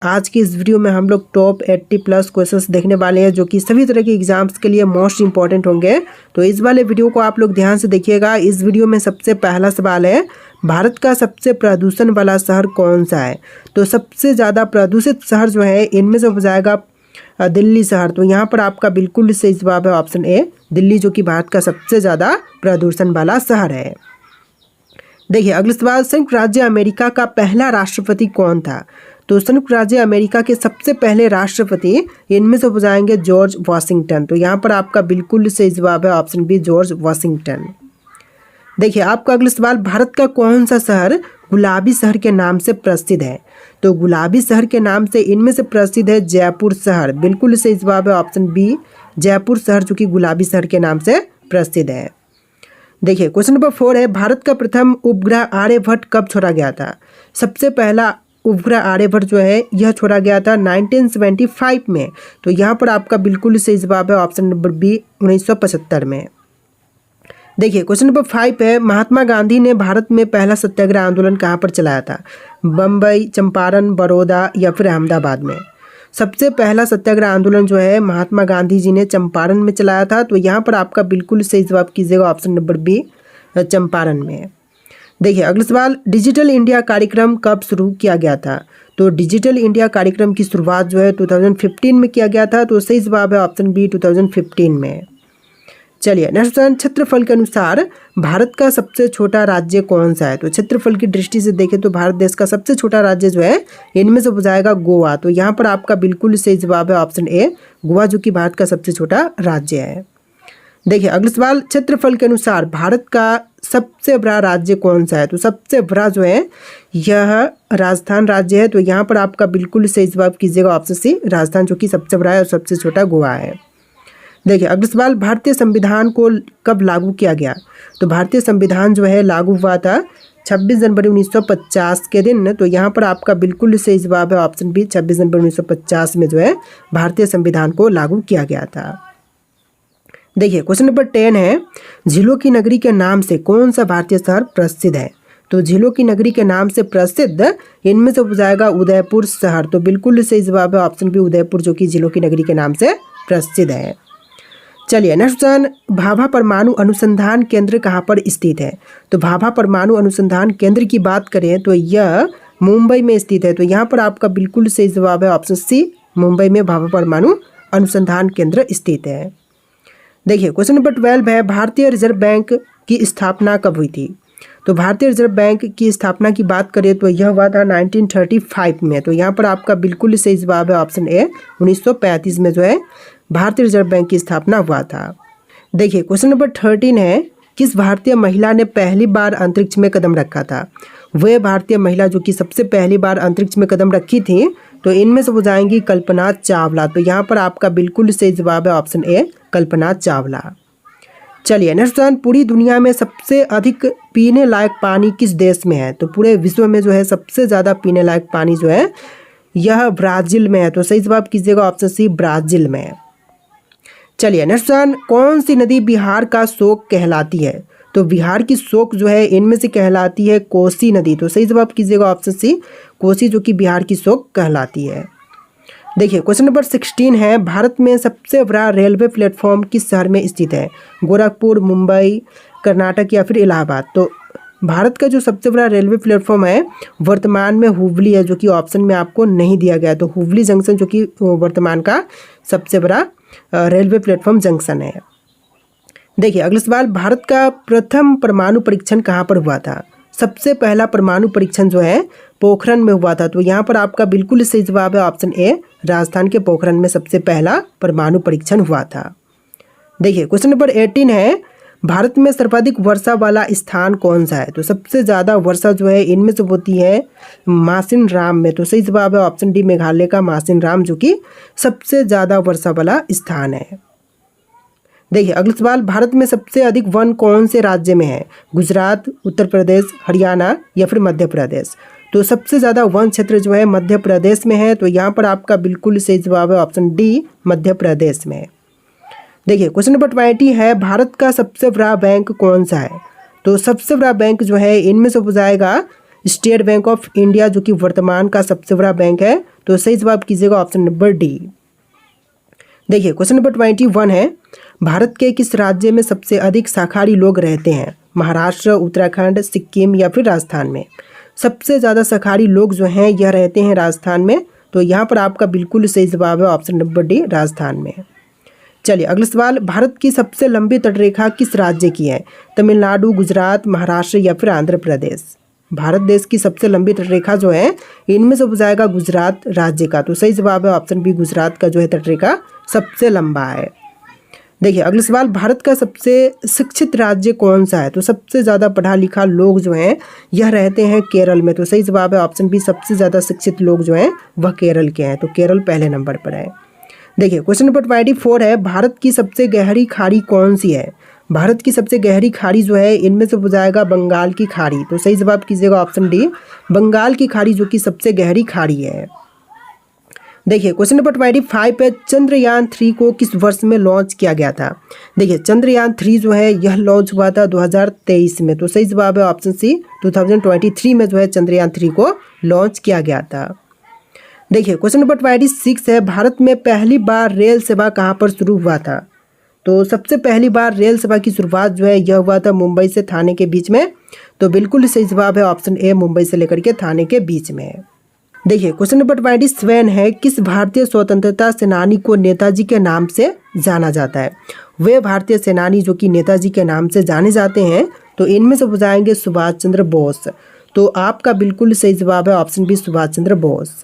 आज की इस वीडियो में हम लोग टॉप 80 प्लस क्वेश्चंस देखने वाले हैं जो कि सभी तरह के एग्जाम्स के लिए मोस्ट इंपॉर्टेंट होंगे। तो इस वाले वीडियो को आप लोग ध्यान से देखिएगा। इस वीडियो में सबसे पहला सवाल है, भारत का सबसे प्रदूषण वाला शहर कौन सा है। तो सबसे ज़्यादा प्रदूषित शहर जो है इनमें से हो जाएगा दिल्ली शहर। तो यहाँ पर आपका बिल्कुल सही जवाब है ऑप्शन ए, दिल्ली, जो कि भारत का सबसे ज़्यादा प्रदूषण वाला शहर है। देखिए अगला सवाल, संयुक्त राज्य अमेरिका का पहला राष्ट्रपति कौन था। तो संयुक्त राज्य अमेरिका के सबसे पहले राष्ट्रपति इनमें से हो जाएंगे जॉर्ज वाशिंगटन। तो यहाँ पर आपका बिल्कुल सही जवाब है ऑप्शन बी, जॉर्ज वाशिंगटन। देखिए आपका अगला सवाल, भारत का कौन सा शहर गुलाबी शहर के नाम से प्रसिद्ध है। तो गुलाबी शहर के नाम से इनमें से प्रसिद्ध है जयपुर शहर। बिल्कुल सही जवाब है ऑप्शन बी, जयपुर शहर, जो कि गुलाबी शहर के नाम से प्रसिद्ध है। देखिए क्वेश्चन नंबर 4 है, भारत का प्रथम उपग्रह आर्यभट्ट कब छोड़ा गया था। सबसे पहला उपग्रह आर्यभट्ट जो है यह छोड़ा गया था 1975 में। तो यहाँ पर आपका बिल्कुल सही जवाब है ऑप्शन नंबर बी, 1975 में। देखिए क्वेश्चन नंबर 5 है, महात्मा गांधी ने भारत में पहला सत्याग्रह आंदोलन कहाँ पर चलाया था। बम्बई, चंपारण, बड़ौदा या फिर अहमदाबाद में। सबसे पहला सत्याग्रह आंदोलन जो है महात्मा गांधी जी ने चंपारण में चलाया था। तो यहाँ पर आपका बिल्कुल सही जवाब कीजिएगा ऑप्शन नंबर बी, चंपारण में। देखिए अगला सवाल, डिजिटल इंडिया कार्यक्रम कब शुरू किया गया था। तो डिजिटल इंडिया कार्यक्रम की शुरुआत जो है 2015 में किया गया था। तो सही जवाब है ऑप्शन बी, 2015 में। चलिए नेक्स्ट क्वेश्चन, क्षेत्रफल के अनुसार भारत का सबसे छोटा राज्य कौन सा है। तो क्षेत्रफल की दृष्टि से देखें तो भारत देश का सबसे छोटा राज्य जो है इनमें से हो जाएगा गोवा। तो यहाँ पर आपका बिल्कुल सही जवाब है ऑप्शन ए, गोवा, जो कि भारत का सबसे छोटा राज्य है। देखिए अगला सवाल, क्षेत्रफल के अनुसार भारत का सबसे बड़ा राज्य कौन सा है। तो सबसे बड़ा जो है यह राजस्थान राज्य है। तो यहाँ पर आपका बिल्कुल सही जवाब कीजिएगा ऑप्शन सी, राजस्थान, जो कि सबसे बड़ा है और सबसे छोटा गोवा है। देखिए अगला सवाल, भारतीय संविधान को कब लागू किया गया। तो भारतीय संविधान जो है लागू हुआ था 26 जनवरी 1950 के दिन। तो यहाँ पर आपका बिल्कुल सही जवाब है ऑप्शन बी, 26 जनवरी 1950 में जो है भारतीय संविधान को लागू किया गया था। देखिए क्वेश्चन नंबर 10 है, झीलों की नगरी के नाम से कौन सा भारतीय शहर प्रसिद्ध है। तो झीलों की नगरी के नाम से प्रसिद्ध इनमें से हो जाएगा उदयपुर शहर। तो बिल्कुल सही जवाब है ऑप्शन बी, उदयपुर, जो कि झीलों की नगरी के नाम से प्रसिद्ध है। चलिए नेक्स्ट क्वेश्चन, भाभा परमाणु अनुसंधान केंद्र कहाँ पर स्थित है। तो भाभा परमाणु अनुसंधान केंद्र की बात करें तो यह मुंबई में स्थित है। तो यहाँ पर आपका बिल्कुल सही जवाब है ऑप्शन सी, मुंबई में भाभा परमाणु अनुसंधान केंद्र स्थित है। देखिए क्वेश्चन नंबर 12 है, भारतीय रिजर्व बैंक की स्थापना कब हुई थी। तो भारतीय रिजर्व बैंक की स्थापना की बात करें तो यह हुआ था 1935 में। तो यहाँ पर आपका बिल्कुल सही जवाब है ऑप्शन ए, 1935 में जो है भारतीय रिजर्व बैंक की स्थापना हुआ था। देखिए क्वेश्चन नंबर 13 है, किस भारतीय महिला ने पहली बार अंतरिक्ष में कदम रखा था। वह भारतीय महिला जो कि सबसे पहली बार अंतरिक्ष में कदम रखी थी तो इनमें से हो जाएंगी कल्पना चावला। तो यहाँ पर आपका बिल्कुल सही जवाब है ऑप्शन ए, कल्पना चावला। चलिए नेक्स्ट क्वेश्चन, पूरी दुनिया में सबसे अधिक पीने लायक पानी किस देश में है। तो पूरे विश्व में जो है सबसे ज़्यादा पीने लायक पानी जो है यह ब्राज़ील में है। तो सही जवाब कीजिएगा ऑप्शन सी, ब्राज़ील में। चलिए नेक्स्ट क्वेश्चन, कौन सी नदी बिहार का शोक कहलाती है। तो बिहार की शोक जो है इनमें से कहलाती है कोसी नदी। तो सही जवाब कीजिएगा ऑप्शन सी, कोसी, जो कि बिहार की शोक कहलाती है। देखिए क्वेश्चन नंबर 16 है, भारत में सबसे बड़ा रेलवे प्लेटफॉर्म किस शहर में स्थित है। गोरखपुर, मुंबई, कर्नाटक या फिर इलाहाबाद। तो भारत का जो सबसे बड़ा रेलवे प्लेटफॉर्म है वर्तमान में हुबली है, जो कि ऑप्शन में आपको नहीं दिया गया। तो हुबली जंक्शन जो कि वर्तमान का सबसे बड़ा रेलवे प्लेटफॉर्म जंक्शन है। देखिए अगला सवाल, भारत का प्रथम परमाणु परीक्षण कहाँ पर हुआ था। सबसे पहला परमाणु परीक्षण जो है पोखरण में हुआ था। तो यहाँ पर आपका बिल्कुल सही जवाब है ऑप्शन ए, राजस्थान के पोखरण में सबसे पहला परमाणु परीक्षण हुआ था। देखिए क्वेश्चन नंबर 18 है, भारत में सर्वाधिक वर्षा वाला स्थान कौन सा है। तो सबसे ज़्यादा वर्षा जो है इनमें से होती है मासिन राम में। तो सही जवाब है ऑप्शन डी, मेघालय का मासिन राम, जो कि सबसे ज़्यादा वर्षा वाला स्थान है। देखिए अगला सवाल, भारत में सबसे अधिक वन कौन से राज्य में है। गुजरात, उत्तर प्रदेश, हरियाणा या फिर मध्य प्रदेश। तो सबसे ज़्यादा वन क्षेत्र जो है मध्य प्रदेश में है। तो यहाँ पर आपका बिल्कुल सही जवाब है ऑप्शन डी, मध्य प्रदेश में। देखिए क्वेश्चन नंबर 20 है, भारत का सबसे बड़ा बैंक कौन सा है। तो सबसे बड़ा बैंक जो है इनमें से हो जाएगा स्टेट बैंक ऑफ इंडिया, जो कि वर्तमान का सबसे बड़ा बैंक है। तो सही जवाब कीजिएगा ऑप्शन नंबर डी। देखिए क्वेश्चन नंबर 21 है, भारत के किस राज्य में सबसे अधिक शाकाहारी लोग रहते हैं? महाराष्ट्र, उत्तराखंड, सिक्किम या फिर राजस्थान में? सबसे ज़्यादा शाकाहारी लोग जो हैं यह रहते हैं राजस्थान में। तो यहाँ पर आपका बिल्कुल सही जवाब है ऑप्शन नंबर डी, राजस्थान में। चलिए अगला सवाल, भारत की सबसे लंबी तटरेखा किस राज्य की है? तमिलनाडु, गुजरात, महाराष्ट्र या फिर आंध्र प्रदेश? भारत देश की सबसे लंबी तटरेखा जो है इनमें से हो जाएगा गुजरात राज्य का। तो सही जवाब है ऑप्शन बी, गुजरात का जो है तटरेखा सबसे लंबा है। देखिए अगला सवाल, भारत का सबसे शिक्षित राज्य कौन सा है? तो सबसे ज़्यादा पढ़ा लिखा लोग जो हैं यह रहते हैं केरल में। तो सही जवाब है ऑप्शन बी, सबसे ज़्यादा शिक्षित लोग जो हैं वह केरल के हैं। तो केरल पहले नंबर पर है। देखिए क्वेश्चन नंबर 24 है, भारत की सबसे गहरी खाड़ी कौन सी है? भारत की सबसे गहरी खाड़ी जो है इनमें से हो जाएगा बंगाल की खाड़ी। तो सही जवाब कीजिएगा ऑप्शन डी, बंगाल की खाड़ी जो कि सबसे गहरी खाड़ी है। देखिए क्वेश्चन नंबर 25 पे, चंद्रयान 3 को किस वर्ष में लॉन्च किया गया था? देखिए चंद्रयान 3 जो है यह लॉन्च हुआ था 2023 में। तो सही जवाब है ऑप्शन सी, 2023 में जो है चंद्रयान 3 को लॉन्च किया गया था। देखिए क्वेश्चन नंबर 26 है, भारत में पहली बार रेल सेवा कहाँ पर शुरू हुआ था? तो सबसे पहली बार रेल सेवा की शुरुआत जो है यह हुआ था मुंबई से थाने के बीच में। तो बिल्कुल सही जवाब है ऑप्शन ए, मुंबई से लेकर के थाने के बीच में। देखिए क्वेश्चन नंबर 27 है, किस भारतीय स्वतंत्रता सेनानी को नेताजी के नाम से जाना जाता है? वे भारतीय सेनानी जो कि नेताजी के नाम से जाने जाते हैं तो इनमें से हो जाएंगे सुभाष चंद्र बोस। तो आपका बिल्कुल सही जवाब है ऑप्शन बी, सुभाष चंद्र बोस।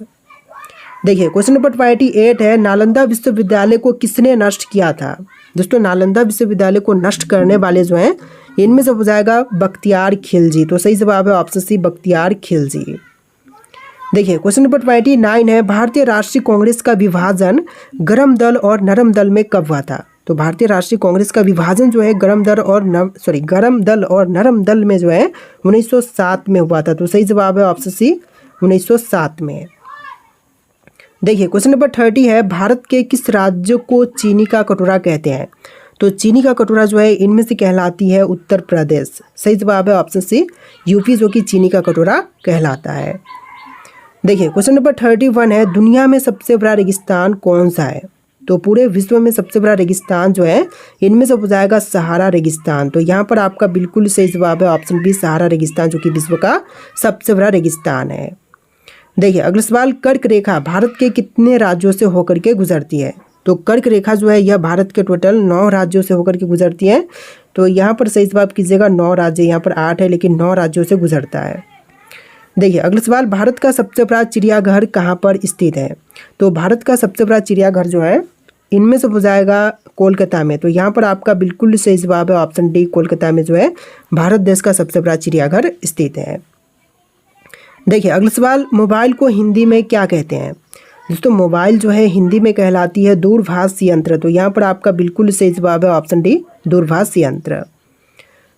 देखिए क्वेश्चन नंबर 28 है, नालंदा विश्वविद्यालय को किसने नष्ट किया था? दोस्तों नालंदा विश्वविद्यालय को नष्ट करने वाले जो हैं इनमें से हो जाएगा बख्तियार खिलजी। तो सही जवाब है ऑप्शन सी, बख्तियार खिलजी। देखिए क्वेश्चन नंबर 29 है, भारतीय राष्ट्रीय कांग्रेस का विभाजन गरम दल और नरम दल में कब हुआ था? तो भारतीय राष्ट्रीय कांग्रेस का विभाजन जो है गरम दल और नरम दल में जो है 1907 में हुआ था। तो सही जवाब है ऑप्शन सी, 1907 में। देखिए क्वेश्चन नंबर 30 है, भारत के किस राज्य को चीनी का कटोरा कहते हैं? तो चीनी का कटोरा जो है इनमें से कहलाती है उत्तर प्रदेश। सही जवाब है ऑप्शन सी, यूपी जो कि चीनी का कटोरा कहलाता है। देखिए क्वेश्चन नंबर 31 है, दुनिया में सबसे बड़ा रेगिस्तान कौन सा है? तो पूरे विश्व में सबसे बड़ा रेगिस्तान जो है इनमें से हो जाएगा सहारा रेगिस्तान। तो यहाँ पर आपका बिल्कुल सही जवाब है ऑप्शन बी, सहारा रेगिस्तान जो कि विश्व का सबसे बड़ा रेगिस्तान है। देखिए अगला सवाल, कर्क रेखा भारत के कितने राज्यों से होकर के गुजरती है? तो कर्क रेखा जो है यह भारत के टोटल 9 राज्यों से होकर के गुजरती है। तो यहाँ पर सही जवाब कीजिएगा 9 राज्य, यहाँ पर 8 है लेकिन 9 राज्यों से गुजरता है। देखिए अगला सवाल, भारत का सबसे बड़ा चिड़ियाघर कहाँ पर स्थित है? तो भारत का सबसे बड़ा चिड़ियाघर जो है इनमें से हो जाएगा कोलकाता में। तो यहाँ पर आपका बिल्कुल सही जवाब है ऑप्शन डी, कोलकाता में जो है भारत देश का सबसे बड़ा चिड़ियाघर स्थित है। देखिए अगला सवाल, मोबाइल को हिंदी में क्या कहते हैं? दोस्तों मोबाइल जो है हिंदी में कहलाती है दूरभाष यंत्र। तो यहाँ पर आपका बिल्कुल सही जवाब है ऑप्शन डी, दूरभाष यंत्र।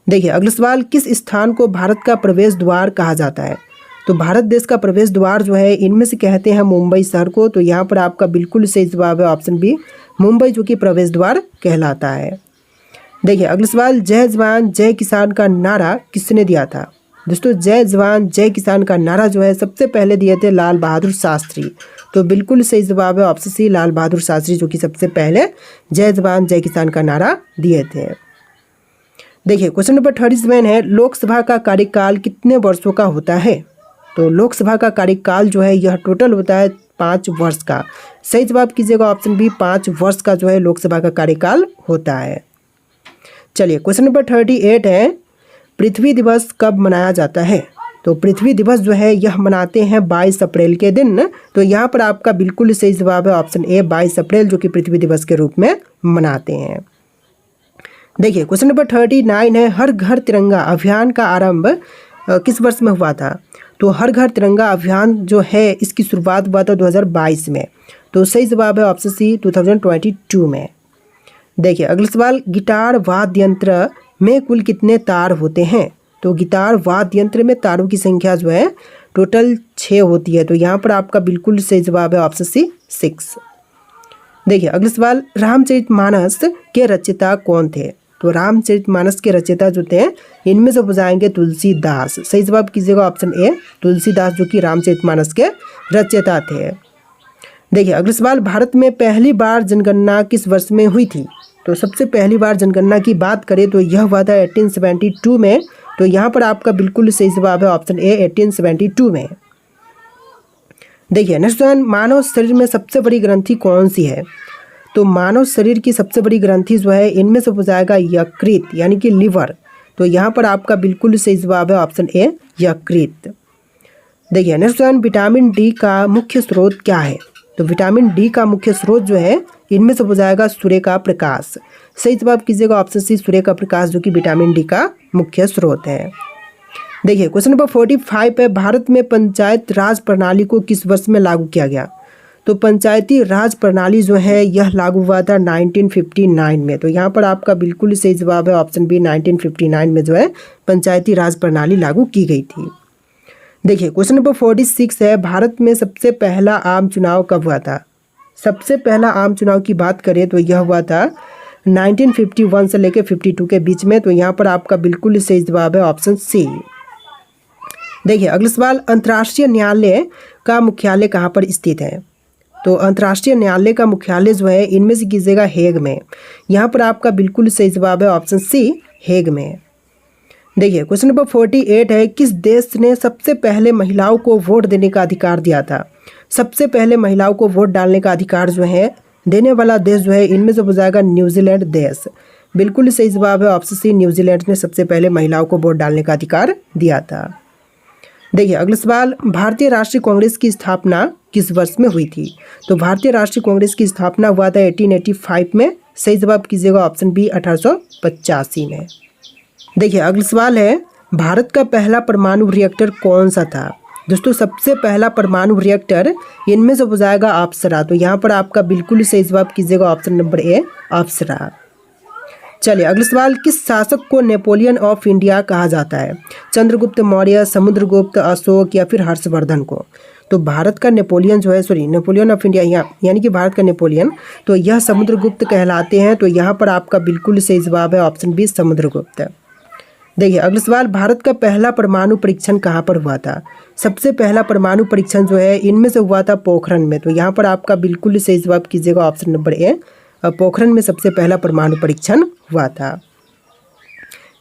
देखिए अगला सवाल, किस स्थान को भारत का प्रवेश द्वार कहा जाता है? तो भारत देश का प्रवेश द्वार जो है इनमें से कहते हैं मुंबई शहर को। तो यहाँ पर आपका बिल्कुल सही जवाब है ऑप्शन बी, मुंबई जो कि प्रवेश द्वार कहलाता है। देखिए अगला सवाल, जय जवान जय किसान का नारा किसने दिया था? दोस्तों जय जवान जय किसान का नारा जो है सबसे पहले दिए थे लाल बहादुर शास्त्री। तो बिल्कुल सही जवाब है ऑप्शन सी, लाल बहादुर शास्त्री जो कि सबसे पहले जय जवान जय किसान का नारा दिए थे। देखिए क्वेश्चन नंबर 37 है, लोकसभा का कार्यकाल कितने वर्षों का होता है? तो लोकसभा का कार्यकाल जो है यह टोटल होता है 5 वर्ष का। सही जवाब कीजिएगा ऑप्शन बी, 5 वर्ष का जो है लोकसभा का कार्यकाल होता है। चलिए क्वेश्चन नंबर 38 है, पृथ्वी दिवस कब मनाया जाता है? तो पृथ्वी दिवस जो है यह मनाते हैं 22 अप्रैल के दिन। तो यहाँ पर आपका बिल्कुल सही जवाब है ऑप्शन ए, 22 अप्रैल जो कि पृथ्वी दिवस के रूप में मनाते हैं। देखिए क्वेश्चन नंबर 39 है, हर घर तिरंगा अभियान का आरंभ किस वर्ष में हुआ था? तो हर घर तिरंगा अभियान जो है इसकी शुरुआत हुआ था 2022 में। तो सही जवाब है ऑप्शन सी, 2022 में। देखिए अगला सवाल, गिटार वाद्य यंत्र में कुल कितने तार होते हैं? तो गिटार वाद्य यंत्र में तारों की संख्या जो है टोटल 6 होती है। तो यहाँ पर आपका बिल्कुल सही जवाब है ऑप्शन सी, 6। देखिए अगला सवाल, रामचरितमानस के रचयिता कौन थे? तो रामचरितमानस के रचयिता जो थे इनमें से हो जाएंगे तुलसीदास। सही जवाब कीजिएगा ऑप्शन ए, तुलसीदास जो कि रामचरितमानस के रचयिता थे। देखिए अगला सवाल, भारत में पहली बार जनगणना किस वर्ष में हुई थी? तो सबसे पहली बार जनगणना की बात करें तो यह हुआ था 1872 में। तो यहाँ पर आपका बिल्कुल सही जवाब है ऑप्शन ए 1872 में। देखिए नेक्स्ट वन, मानव शरीर में सबसे बड़ी ग्रंथि कौन सी है? तो मानव शरीर की सबसे बड़ी ग्रंथि जो है इनमें से हो जाएगा यकृत यानी कि लिवर। तो यहाँ पर आपका बिल्कुल सही जवाब है ऑप्शन ए यकृत। देखिए नेक्स्ट वन, विटामिन डी का मुख्य स्रोत क्या है? तो विटामिन डी का मुख्य स्रोत जो है इनमें से हो जाएगा सूर्य का प्रकाश। सही जवाब कीजिएगा ऑप्शन सी सूर्य का प्रकाश, जो कि विटामिन डी का मुख्य स्रोत है। देखिए क्वेश्चन नंबर 45 है, भारत में पंचायत राज प्रणाली को किस वर्ष में लागू किया गया? तो पंचायती राज प्रणाली जो है यह लागू हुआ था 1959 में। तो यहाँ पर आपका बिल्कुल सही जवाब है ऑप्शन बी 1959 में जो है पंचायती राज प्रणाली लागू की गई थी। देखिए क्वेश्चन नंबर 46 है, भारत में सबसे पहला आम चुनाव कब हुआ था? सबसे पहला आम चुनाव की बात करें तो यह हुआ था 1951 से लेकर 52 के बीच में। तो यहाँ पर आपका बिल्कुल सही जवाब है ऑप्शन सी। देखिए अगला सवाल, अंतर्राष्ट्रीय न्यायालय का मुख्यालय कहाँ पर स्थित है? तो अंतर्राष्ट्रीय न्यायालय का मुख्यालय जो है इनमें से कीजिएगा हेग में। यहाँ पर आपका बिल्कुल सही जवाब है ऑप्शन सी हेग में। देखिए क्वेश्चन नंबर 48 है, किस देश ने सबसे पहले महिलाओं को वोट देने का अधिकार दिया था? सबसे पहले महिलाओं को वोट डालने का अधिकार जो है देने वाला देश जो है इनमें से हो जाएगा न्यूजीलैंड देश। बिल्कुल सही जवाब है ऑप्शन सी, न्यूजीलैंड ने सबसे पहले महिलाओं को वोट डालने का अधिकार दिया था। देखिए अगला सवाल, भारतीय राष्ट्रीय कांग्रेस की स्थापना किस वर्ष में हुई थी? तो भारतीय राष्ट्रीय कांग्रेस की स्थापना हुआ था 1885 में। सही जवाब कीजिएगा ऑप्शन बी 1885 में। देखिए अगला सवाल है, भारत का पहला परमाणु रिएक्टर कौन सा था? दोस्तों सबसे पहला परमाणु रिएक्टर इनमें से हो जाएगा अप्सरा। तो यहाँ पर आपका बिल्कुल सही जवाब कीजिएगा ऑप्शन नंबर ए अप्सरा। चलिए अगला सवाल, किस शासक को नेपोलियन ऑफ इंडिया कहा जाता है? चंद्रगुप्त मौर्य, समुद्रगुप्त, अशोक या फिर हर्षवर्धन को? तो भारत का नेपोलियन जो है नेपोलियन ऑफ इंडिया यानी कि भारत का नेपोलियन, तो यह समुद्रगुप्त कहलाते हैं। तो यहाँ पर आपका बिल्कुल सही जवाब है ऑप्शन बी समुद्रगुप्त। देखिए अगला सवाल, भारत का पहला परमाणु परीक्षण कहाँ पर हुआ था? सबसे पहला परमाणु परीक्षण जो है इनमें से हुआ था पोखरण में। तो यहाँ पर आपका बिल्कुल सही जवाब कीजिएगा ऑप्शन नंबर ए पोखरण में सबसे पहला परमाणु परीक्षण हुआ था।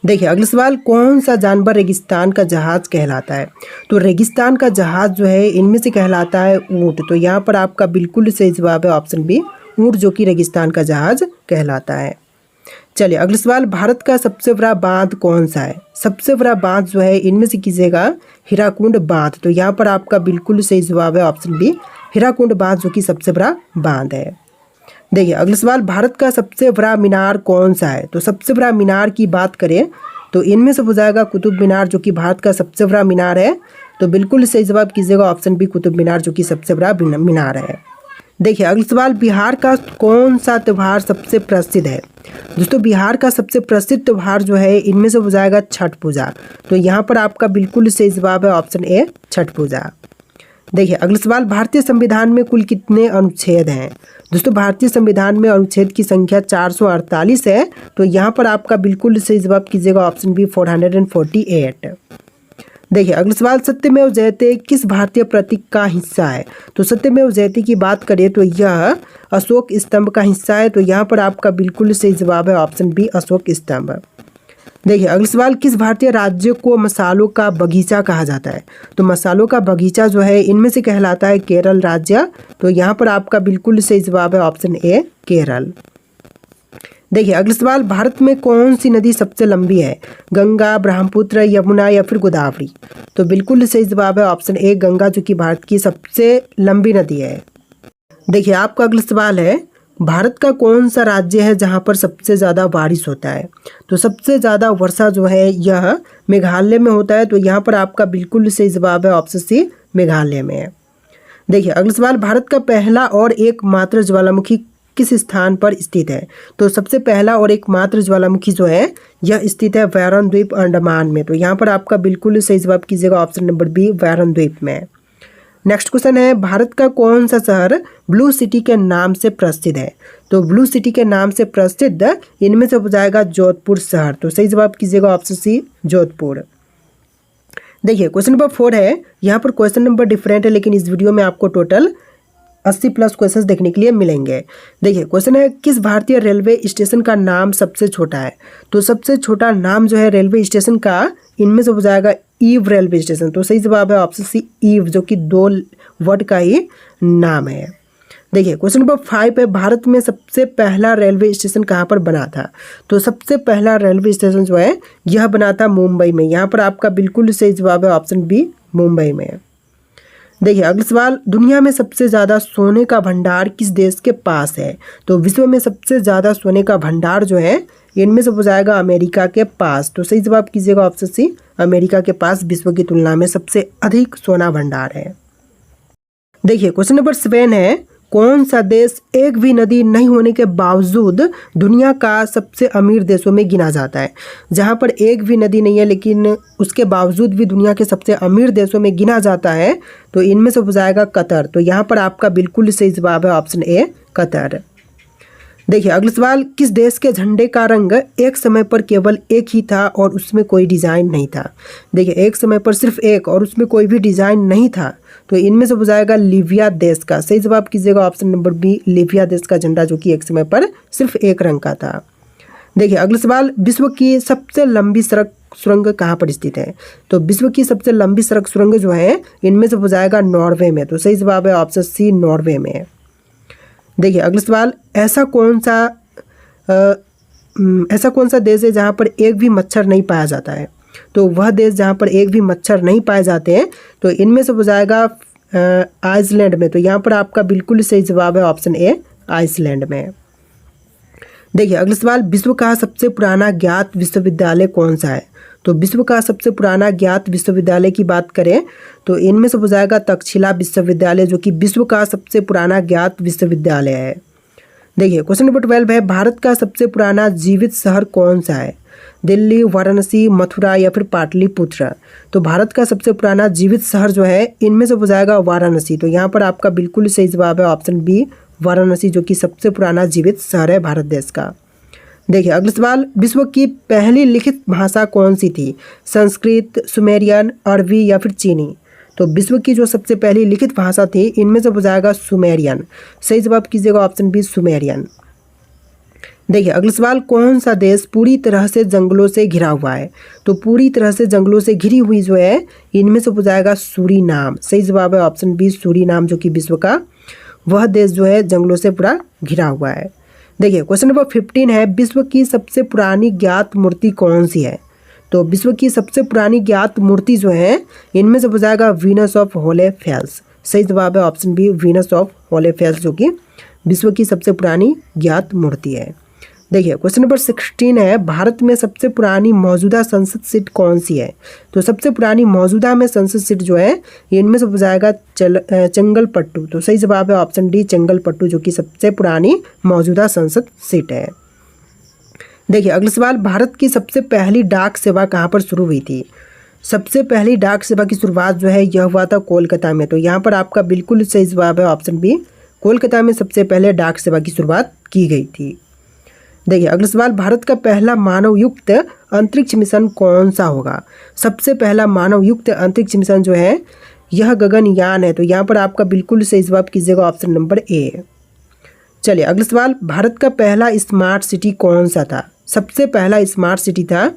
देखिए अगला सवाल, कौन सा जानवर रेगिस्तान का जहाज कहलाता है? तो रेगिस्तान का जहाज जो है इनमें से कहलाता है ऊँट। तो यहाँ पर आपका बिल्कुल सही जवाब है ऑप्शन बी ऊँट, जो कि रेगिस्तान का जहाज कहलाता है। चलिए अगला सवाल, भारत का सबसे बड़ा बांध कौन सा है? सबसे बड़ा बांध जो है इनमें से कीजिएगा हीराकुंड बांध। तो यहाँ पर आपका बिल्कुल सही जवाब है ऑप्शन बी हीराकुंड बांध, जो कि सबसे बड़ा बांध है। देखिए अगला सवाल, भारत का सबसे बड़ा मीनार कौन सा है? तो सबसे बड़ा मीनार की बात करें तो इनमें से हो जाएगा कुतुब मीनार, जो कि भारत का सबसे बड़ा मीनार है। तो बिल्कुल सही जवाब कीजिएगा ऑप्शन बी कुतुब मीनार, जो कि सबसे बड़ा मीनार है। देखिए अगला सवाल, बिहार का कौन सा त्यौहार सबसे प्रसिद्ध है? दोस्तों बिहार का सबसे प्रसिद्ध त्यौहार जो है इनमें से हो जाएगा छठ पूजा। तो यहाँ पर आपका बिल्कुल सही जवाब है ऑप्शन ए छठ पूजा। देखिए अगला सवाल, भारतीय संविधान में कुल कितने अनुच्छेद हैं? दोस्तों भारतीय संविधान में अनुच्छेद की संख्या 448 है। तो यहाँ पर आपका बिल्कुल सही जवाब कीजिएगा ऑप्शन बी 448। देखिए अगला सवाल, सत्यमेव जयते किस भारतीय प्रतीक का हिस्सा है? तो सत्यमेव जयते की बात करें तो यह अशोक स्तंभ का हिस्सा है। तो यहाँ पर आपका बिल्कुल सही जवाब है ऑप्शन बी अशोक स्तंभ। देखिए अगला सवाल, किस भारतीय राज्य को मसालों का बगीचा कहा जाता है? तो मसालों का बगीचा जो है इनमें से कहलाता है केरल राज्य। तो यहाँ पर आपका बिल्कुल सही जवाब है ऑप्शन ए केरल। देखिए अगला सवाल, भारत में कौन सी नदी सबसे लंबी है? गंगा, ब्रह्मपुत्र, यमुना या फिर गोदावरी? तो बिल्कुल सही जवाब है ऑप्शन ए गंगा, जो कि भारत की सबसे लंबी नदी है। देखिए आपका अगला सवाल है, भारत का कौन सा राज्य है जहां पर सबसे ज़्यादा बारिश होता है? तो सबसे ज़्यादा वर्षा जो है यह मेघालय में होता है। तो यहाँ पर आपका बिल्कुल सही जवाब है ऑप्शन सी मेघालय में है। देखिए अगला सवाल, भारत का पहला और एकमात्र ज्वालामुखी किस स्थान पर स्थित है? तो सबसे पहला और एकमात्र ज्वालामुखी जो है यह स्थित है वैरन द्वीप अंडमान में। तो यहाँ पर आपका बिल्कुल सही जवाब कीजिएगा ऑप्शन नंबर बी वैरन द्वीप में। नेक्स्ट क्वेश्चन है, भारत का कौन सा शहर ब्लू सिटी के नाम से प्रसिद्ध है? तो ब्लू सिटी के नाम से प्रसिद्ध इनमें से हो जाएगा जोधपुर शहर। तो सही जवाब कीजिएगा ऑप्शन सी जोधपुर। देखिए क्वेश्चन नंबर 4 है, यहाँ पर क्वेश्चन नंबर डिफरेंट है, लेकिन इस वीडियो में आपको टोटल 80 प्लस क्वेश्चंस देखने के लिए मिलेंगे। देखिए क्वेश्चन है, किस भारतीय रेलवे स्टेशन का नाम सबसे छोटा है? तो सबसे छोटा नाम जो है रेलवे स्टेशन का, इनमें से हो जाएगा ईव रेलवे स्टेशन। तो सही जवाब है ऑप्शन सी ईव, जो कि 2 वर्ड का ही नाम है। देखिए क्वेश्चन नंबर 5 है, भारत में सबसे पहला रेलवे स्टेशन कहाँ पर बना था? तो सबसे पहला रेलवे स्टेशन जो है यह बना था मुंबई में। यहाँ पर आपका बिल्कुल सही जवाब है ऑप्शन बी, मुंबई में। देखिए अगला सवाल, दुनिया में सबसे ज़्यादा सोने का भंडार किस देश के पास है? तो विश्व में सबसे ज़्यादा सोने का भंडार जो है इनमें से हो जाएगा अमेरिका के पास। तो सही जवाब कीजिएगा ऑप्शन सी, अमेरिका के पास विश्व की तुलना में सबसे अधिक सोना भंडार है। देखिए क्वेश्चन नंबर 7 है, कौन सा देश एक भी नदी नहीं होने के बावजूद दुनिया का सबसे अमीर देशों में गिना जाता है? जहां पर एक भी नदी नहीं है लेकिन उसके बावजूद भी दुनिया के सबसे अमीर देशों में गिना जाता है, तो इनमें से हो जाएगा कतर। तो यहाँ पर आपका बिल्कुल सही जवाब है ऑप्शन ए, कतर। देखिए अगला सवाल, किस देश के झंडे का रंग एक समय पर केवल एक ही था और उसमें कोई डिज़ाइन नहीं था? देखिए एक समय पर सिर्फ एक और उसमें कोई भी डिज़ाइन नहीं था, तो इनमें से हो जाएगा लीबिया देश का। सही जवाब कीजिएगा ऑप्शन नंबर बी, लीबिया देश का झंडा, जो कि एक समय पर सिर्फ एक रंग का था। देखिए अगला सवाल, विश्व की सबसे लंबी सड़क सुरंग कहाँ पर स्थित है? तो विश्व की सबसे लंबी सड़क सुरंग जो है इनमें से हो जाएगा नॉर्वे में। तो सही जवाब है ऑप्शन सी, नॉर्वे में। देखिए अगला सवाल, ऐसा कौन सा देश है जहाँ पर एक भी मच्छर नहीं पाया जाता है? तो वह देश जहाँ पर एक भी मच्छर नहीं पाए जाते हैं, तो इनमें से हो जाएगा आइसलैंड में। तो यहाँ पर आपका बिल्कुल सही जवाब है ऑप्शन ए, आइसलैंड में। देखिए अगला सवाल, विश्व का सबसे पुराना ज्ञात विश्वविद्यालय कौन सा है? तो विश्व का सबसे पुराना ज्ञात विश्वविद्यालय की बात करें तो इनमें से हो जाएगा तक्षशिला विश्वविद्यालय, जो कि विश्व का सबसे पुराना ज्ञात विश्वविद्यालय है। देखिए क्वेश्चन नंबर 12 है, भारत का सबसे पुराना जीवित शहर कौन सा है? दिल्ली, वाराणसी, मथुरा या फिर पाटलिपुत्र? तो भारत का सबसे पुराना जीवित शहर जो है इनमें से हो जाएगा वाराणसी। तो यहाँ पर आपका बिल्कुल सही जवाब है ऑप्शन बी, वाराणसी, जो कि सबसे पुराना जीवित शहर है भारत देश का। देखिए अगला सवाल, विश्व की पहली लिखित भाषा कौन सी थी? संस्कृत, सुमेरियन, अरबी या फिर चीनी? तो विश्व की जो सबसे पहली लिखित भाषा थी इनमें से हो जाएगा सुमेरियन। सही जवाब कीजिएगा ऑप्शन बी, सुमेरियन। देखिए अगला सवाल, कौन सा देश पूरी तरह से जंगलों से घिरा हुआ है? तो पूरी तरह से जंगलों से घिरी हुई जो है इनमें से हो जाएगा सूरीनाम। सही जवाब है ऑप्शन बी, सूरीनाम, जो कि विश्व का वह देश जो है जंगलों से पूरा घिरा हुआ है। देखिए क्वेश्चन नंबर 15 है, विश्व की सबसे पुरानी ज्ञात मूर्ति कौन सी है? तो विश्व की सबसे पुरानी ज्ञात मूर्ति जो है इनमें से हो जाएगा वीनस ऑफ होलोफेल्स। सही जवाब है ऑप्शन बी, वीनस ऑफ होलोफेल्स, जो कि विश्व की सबसे पुरानी ज्ञात मूर्ति है। देखिए क्वेश्चन नंबर 16 है, भारत में सबसे पुरानी मौजूदा संसद सीट कौन सी है? तो सबसे पुरानी मौजूदा में संसद सीट जो है इनमें से हो जाएगा चंगलपट्टू। तो सही जवाब है ऑप्शन डी, चंगलपट्टू, जो कि सबसे पुरानी मौजूदा संसद सीट है। देखिए अगला सवाल, भारत की सबसे पहली डाक सेवा कहाँ पर शुरू हुई थी? सबसे पहली डाक सेवा की शुरुआत जो है यह हुआ था कोलकाता में। तो यहाँ पर आपका बिल्कुल सही जवाब है ऑप्शन बी, कोलकाता में सबसे पहले डाक सेवा की शुरुआत की गई थी। देखिए अगला सवाल, भारत का पहला मानवयुक्त अंतरिक्ष मिशन कौन सा होगा? सबसे पहला मानवयुक्त अंतरिक्ष मिशन जो है यह गगनयान है। तो यहाँ पर आपका बिल्कुल सही जवाब कीजिएगा ऑप्शन नंबर ए। चलिए अगला सवाल, भारत का पहला स्मार्ट सिटी कौन सा था? सबसे पहला स्मार्ट सिटी था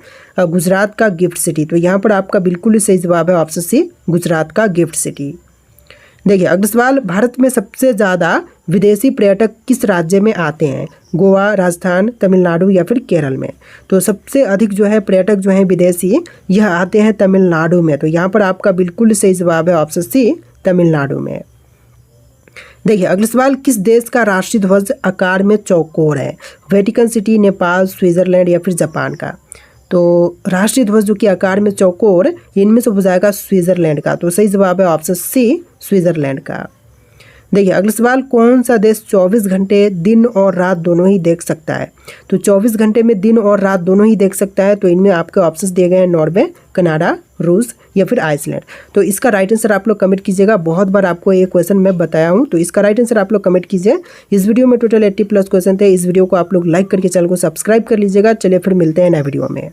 गुजरात का गिफ्ट सिटी। तो यहाँ पर आपका बिल्कुल सही जवाब है ऑप्शन सी, गुजरात का गिफ्ट सिटी। देखिए अगला सवाल, भारत में सबसे ज़्यादा विदेशी पर्यटक किस राज्य में आते हैं? गोवा, राजस्थान, तमिलनाडु या फिर केरल में? तो सबसे अधिक जो है पर्यटक जो हैं विदेशी यह आते हैं तमिलनाडु में। तो यहाँ पर आपका बिल्कुल सही जवाब है ऑप्शन सी, तमिलनाडु में। देखिए अगला सवाल, किस देश का राष्ट्रीय ध्वज आकार में चौकोर है? वेटिकन सिटी, नेपाल, स्विट्जरलैंड या फिर जापान का? तो राष्ट्रीय ध्वज जो कि आकार में चौकोर इनमें से हो जाएगा स्विट्जरलैंड का। तो सही जवाब है ऑप्शन सी, स्विट्जरलैंड का। देखिए अगला सवाल, कौन सा देश 24 घंटे दिन और रात दोनों ही देख सकता है? तो 24 घंटे में दिन और रात दोनों ही देख सकता है। तो इनमें आपके ऑप्शंस दिए गए हैं, नॉर्वे, कनाडा, रूस या फिर आइसलैंड। तो इसका राइट आंसर आप लोग कमेंट कीजिएगा। बहुत बार आपको ये क्वेश्चन मैं बताया हूँ, तो इसका राइट आंसर आप लोग कमेंट कीजिए। इस वीडियो में टोटल 80 प्लस क्वेश्चन थे। इस वीडियो को आप लोग लाइक करके चैनल को सब्सक्राइब कर लीजिएगा। चलिए फिर मिलते हैं नए वीडियो में।